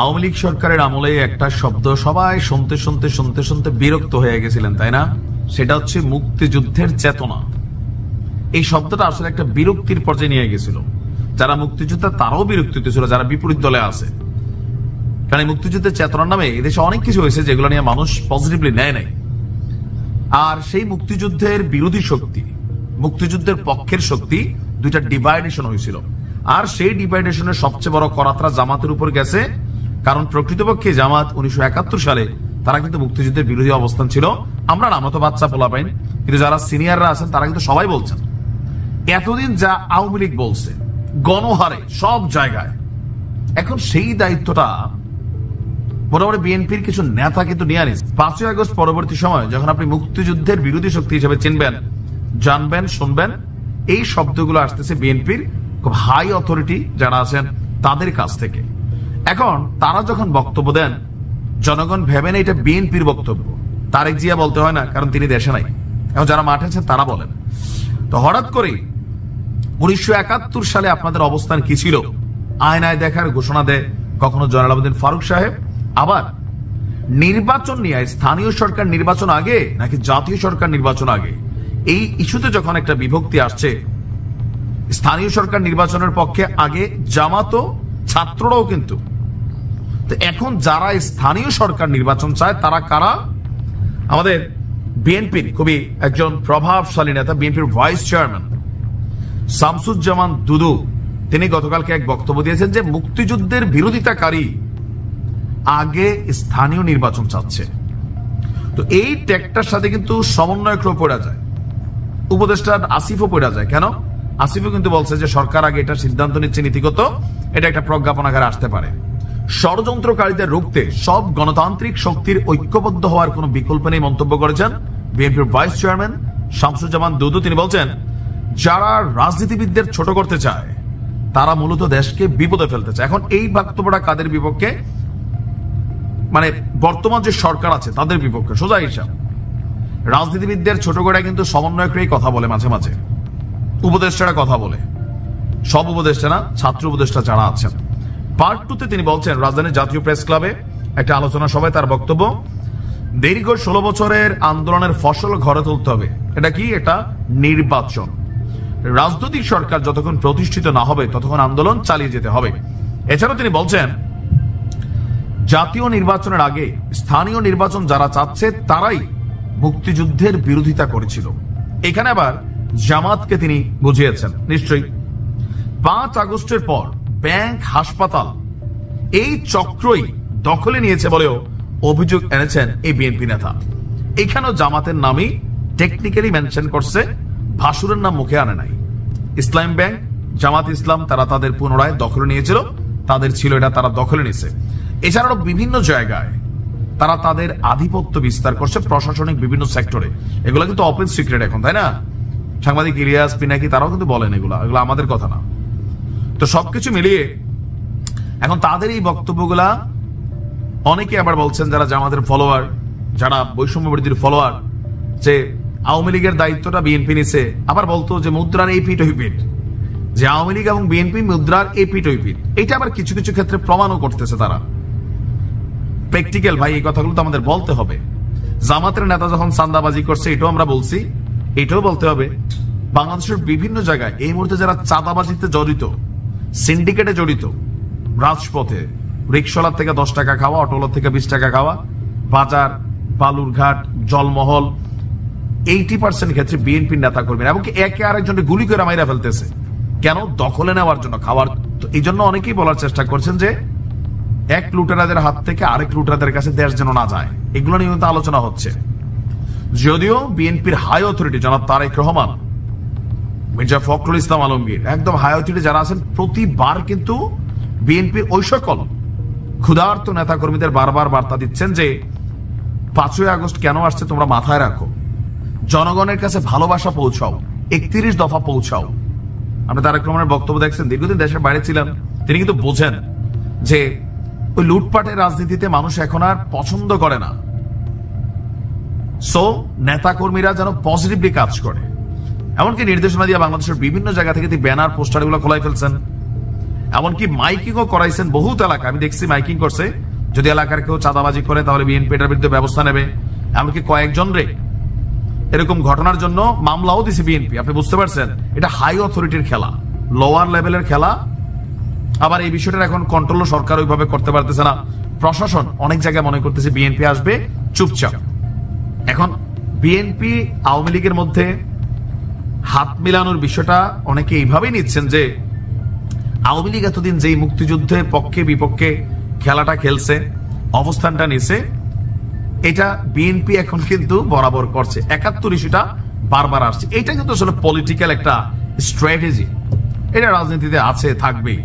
আওয়ামী লীগ সরকারের আমলে একটা শব্দ সবাই শুনতে শুনতে শুনতে শুনতে বিরক্ত হয়ে গেছিলেন, তাই না? সেটা হচ্ছে মুক্তিযুদ্ধের চেতনা। এই শব্দটা আসলে একটা বিরক্তির পর্যায়ে নিয়ে গেছিল। যারা মুক্তিযোদ্ধা তারাও বিরক্ত ছিল, যারা বিপরীত দলে আছে। কারণ এই মুক্তিযুদ্ধের চেতনার নামে এদেশে অনেক কিছু হয়েছে যেগুলো নিয়ে মানুষ পজিটিভলি নেয় নাই। আর সেই মুক্তিযুদ্ধের বিরোধী শক্তি, মুক্তিযুদ্ধের পক্ষের শক্তি, দুইটা ডিভাইডেশন হয়েছিল। আর সেই ডিভাইডেশনের সবচেয়ে বড় করাতরা জামাতের উপর গেছে। কারণ প্রকৃতপক্ষে জামাত 1971 সালে তারা কিন্তু মুক্তিযুদ্ধের বিরোধী অবস্থান ছিল। আমরা না, মতো বাচ্চা পোলা পাইন, কিন্তু যারা সিনিয়ররা আছেন তারা কিন্তু সবাই বলছেন এতদিন যা আওয়ামী লীগ বলছে গণহারে সব জায়গায়, এখন সেই দায়িত্বটা মোটামুটি বিএনপির কিছু নেতা কিন্তু নিয়ে আনিস। 5ই আগস্ট পরবর্তী সময় যখন আপনি মুক্তিযুদ্ধের বিরোধী শক্তি হিসেবে চিনবেন, জানবেন, শুনবেন, এই শব্দগুলো আসতেছে বিএনপির খুব হাই অথরিটি যারা আছেন তাদের কাছ থেকে। এখন তারা যখন বক্তব্য দেন, জনগণ ভেবেন এটা বিএনপির বক্তব্য। তারেক জিয়া বলতে হয় না, কারণ তিনি দেশে নাই। এখন যারা মাঠে আছেন তারা বলেন। তো হঠাৎ করে 1971 সালে আপনাদের অবস্থান কি ছিল? আয়নায় দেখার ঘোষণা দেয় কখনো জয়নাল ফারুক সাহেব, আবার নির্বাচন নিয়ে স্থানীয় সরকার নির্বাচন আগে নাকি জাতীয় সরকার নির্বাচন আগে, এই ইস্যুতে যখন একটা বিভক্তি আসছে, স্থানীয় সরকার নির্বাচনের পক্ষে আগে জামাতও ছাত্ররাও কিন্তু। তো এখন যারা স্থানীয় সরকার নির্বাচন চায় তারা কারা? আমাদের বিএনপির খুবই একজন প্রভাবশালী নেতা, বিএনপির ভাইস চেয়ারম্যান শামসুজ্জামান দুদু, তিনি গতকালকে এক বক্তব্য দিয়েছেন যে মুক্তিযুদ্ধের বিরোধিতাকারী আগে স্থানীয় নির্বাচন চাচ্ছে। তো এই ট্যাগটার সাথে কিন্তু সমন্বয়কও পড়া যায়, উপদেষ্টা আসিফও পড়া যায়। কেন? আসিফও কিন্তু বলছে যে সরকার আগে এটা সিদ্ধান্ত নিচ্ছে নীতিগত, এটা একটা প্রজ্ঞাপনাগারে আসতে পারে। ষড়যন্ত্রকারীদের রুখতে সব গণতান্ত্রিক শক্তির ঐক্যবদ্ধ হওয়ার কোন বিকল্প নেই মন্তব্য করেছেন বিএনপির ভাইস চেয়ারম্যান শামসুজ্জামান দুদু। তিনি বলছেন যারা রাজনীতিবিদদের ছোট করতে চায় তারা মূলত দেশকে বিপদে ফেলতে চায়। এখন এই বক্তব্যটা কাদের বিপক্ষে? মানে বর্তমান যে সরকার আছে তাদের বিপক্ষে। সোজা হিসাব, রাজনীতিবিদদের ছোট করে কিন্তু সমন্বয়করাই কথা বলে, মাঝে মাঝে উপদেষ্টারা কথা বলে, সব উপদেষ্টা না, ছাত্র উপদেষ্টা যারা আছেন। পার্ট 2 তে তিনি বলছেন রাজধানীর জাতীয় প্রেস ক্লাবে একটা আলোচনা সভায় তার বক্তব্য, দীর্ঘ 16 বছরের আন্দোলনের ফসল ঘরে তুলতে হবে। এটা কি? এটা নির্বাচন। রাজনৈতিক সরকার যতক্ষণ প্রতিষ্ঠিত না হবে ততক্ষণ আন্দোলন চালিয়ে যেতে হবে। এছাড়াও তিনি বলছেন জাতীয় নির্বাচনের আগে স্থানীয় নির্বাচন যারা চাচ্ছে তারাই মুক্তিযুদ্ধের বিরোধিতা করেছিল। এখানে আবার জামাতকে তিনি বুঝিয়েছেন নিশ্চয়ই। 5 আগস্টের পর ব্যাংক, হাসপাতাল এই চক্রই দখলে নিয়েছে বলেও অভিযোগ এনেছেন এই বিএনপি নেতা। এখানেও জামাতের নামই টেকনিক্যালি মেনশন করছে, ভাসুরের নাম মুখে আনে নাই। ইসলাম ব্যাংক, জামাত ইসলাম তারা তাদের পুনরায় দখলে নিয়েছিল, তাদের ছিল এটা, তারা দখলে নিয়েছে। এছাড়াও বিভিন্ন জায়গায় তারা তাদের আধিপত্য বিস্তার করছে প্রশাসনিক বিভিন্ন সেক্টরে। এগুলো কিন্তু ওপেন সিক্রেট এখন, তাই না? সাংবাদিক ইলিয়াস পিনাকি তারাও কিন্তু বলেন এগুলো আমাদের কথা না। তো সবকিছু মিলিয়ে এখন তাদের এই বক্তব্যগুলা অনেকে আবার বলছেন যারা জামাতের ফলোয়ার, যারা বৈষম্য বিরোধীর ফলোয়ার, যে আওয়ামী লীগের দায়িত্বটা বিএনপি নিছে। আবার বলতো যে মুদ্রার এই পিঠ ওই পিঠ, যে আওয়ামী লীগ এবং বিএনপি মুদ্রার এই পিঠ ওই পিঠ। এটা আবার কিছু কিছু ক্ষেত্রে প্রমাণও করতেছে তারা। প্র্যাকটিক্যাল ভাই, এই কথাগুলো তো আমাদের বলতে হবে। জামাতের নেতা যখন চাঁদাবাজি করছে এটাও আমরা বলছি, এটাও বলতে হবে। বাংলাদেশের বিভিন্ন জায়গায় এই মুহূর্তে যারা চাঁদাবাজিতে জড়িত, সিন্ডিকেটে জড়িত, রাজপথে রিক্সাওয়ালার থেকে 10 টাকা খাওয়া, অটোলার থেকে 20 টাকা খাওয়া, বাজার, বালুরঘাট, জলমহল, 80% ক্ষেত্রে বিএনপির নেতা কর্মীরা, এমনকি একে আরেকজনকে গুলি করে মাইরা ফেলতেছে। কেন? দখলে নেওয়ার জন্য, খাওয়ার। তো এই জন্য অনেকেই বলার চেষ্টা করছেন যে এক লুটেরাদের হাত থেকে আরেক লুটেরাদের কাছে দেশ যেন না যায়। এগুলো নিয়ে কিন্তু আলোচনা হচ্ছে। যদিও বিএনপির হাই অথরিটি জনাব তারেক রহমান, মির্জা ফখরুল ইসলাম আলমগীর, একদম হাই অথরিটি যারা আছেন, প্রতিবার কিন্তু বিএনপির ওই সকল ক্ষুধার্ত নেতা কর্মীদের বারবার বার্তা দিচ্ছেন যে 5ই আগস্ট কেন আসছে তোমরা মাথায় রাখো, জনগণের কাছে ভালোবাসা পৌঁছাও, 31 দফা পৌঁছাও। আপনি তারেক রহমানের বক্তব্য দেখছেন, দীর্ঘদিন দেশের বাইরে ছিলেন, তিনি কিন্তু বোঝেন যে ওই লুটপাটের রাজনীতিতে মানুষ এখন আর পছন্দ করে না। সো নেতা কর্মীরা যেন পজিটিভলি কাজ করে, এমনকি নির্দেশনা দিয়ে বাংলাদেশের বিভিন্ন জায়গা থেকে ব্যানার, পোস্টার এগুলো খোলাই ফেলছেন। এমনকি মাইকিংও করাইছেন বহুত এলাকা, আমি দেখছি মাইকিং করছে, যদি এলাকার কেউ চাঁদাবাজি করে তাহলে বিএনপি এটার বিরুদ্ধে ব্যবস্থা নেবে। এমনকি কয়েকজন রে এরকম ঘটনার জন্য মামলাও দিছে বিএনপি। আপনি বুঝতে পারছেন, এটা হাই অথরিটির খেলা, লোয়ার লেভেলের খেলা। আবার এই বিষয়টা এখন কন্ট্রোল সরকার ওইভাবে করতে পারতেছে না, প্রশাসন অনেক জায়গায় মনে করতেছে বিএনপি আসবে চুপচাপ। এখন বিএনপি আওয়ামী লীগের মধ্যে হাত মিলানোর বিষয়টা অনেকে এইভাবেই নিচ্ছেন যে আওয়ামী লীগ এতদিন যেই মুক্তিযুদ্ধের পক্ষে বিপক্ষে খেলাটা খেলছে, অবস্থানটা নিছে, এটা বিএনপি এখন কিন্তু বরাবর করছে। ৭১ ইস্যুটা বারবার আসছে। এটা কিন্তু আসলে পলিটিক্যাল একটা স্ট্র্যাটেজি, এটা রাজনীতিতে আছে, থাকবেই।